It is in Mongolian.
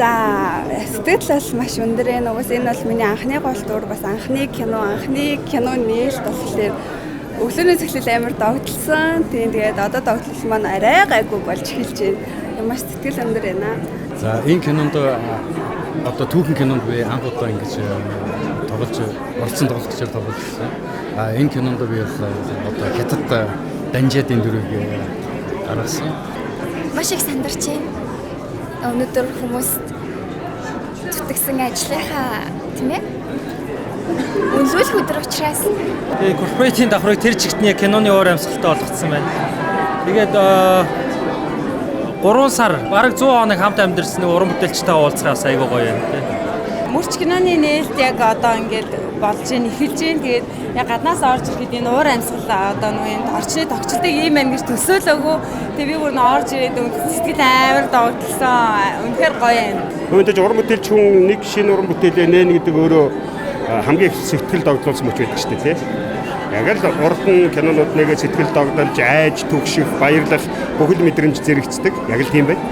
За сэтгэл бас маш өндөр ээ. Угс энэ бол миний анхны гол дур бас анхны кино нээлт болохоор өглөөнөөс эхлээл амар догтлсон. Тэгээд одоо догтлол маань арай гайгүй болж эхэлж байна. Маш сэтгэл өндөр байна. За энэ кинонд одоо түүхэн кинонд би анх удаа ингэж тоглож орцсон тоглогчоор тоглосон. Энэ кинонд би одоо хятад данжаадын дүрийг гаргасан. Маш их сандарч байна. Өнөөдөр хүмүүс зүтгэсэн ажлынхаа тийм ээ үнэлүүлэх өдөр учраас корпоративын давхрыг тэр чигтний киноны уур амьсгалтай болгоцсон байна. Тэгээд 3 сар бараг 100 хоног хамт амьдэрсэн уран бүтээлчтэй уулзахаас айгүй гоё юм тийм. Мөрч киноны нээлт яг одоо ингээд болж ийн эхэлж ийн. Тэгээд яг гаднаас орж ирэхэд энэ уур амьсгал одоо нүунд орчны тогтцолтой ийм байна гэж төсөөлөөгүй. Тэгээд би бүр орж ирээд сэтгэл амар догтлсон. Үнэхээр гоё юм. Өнөөдөр уран бүтээлч хүн нэг шинэ уран бүтээлээ нээн гэдэг өөрөө хамгийн их сэтгэл догтлуулсан мөч байдаг шүү дээ тийм. Яг л уран кинонууд нэгэ сэтгэл догдолж айж түгших баярлах бүхэл мэдрэмж зэрэгцдэг. Яг л тийм байна.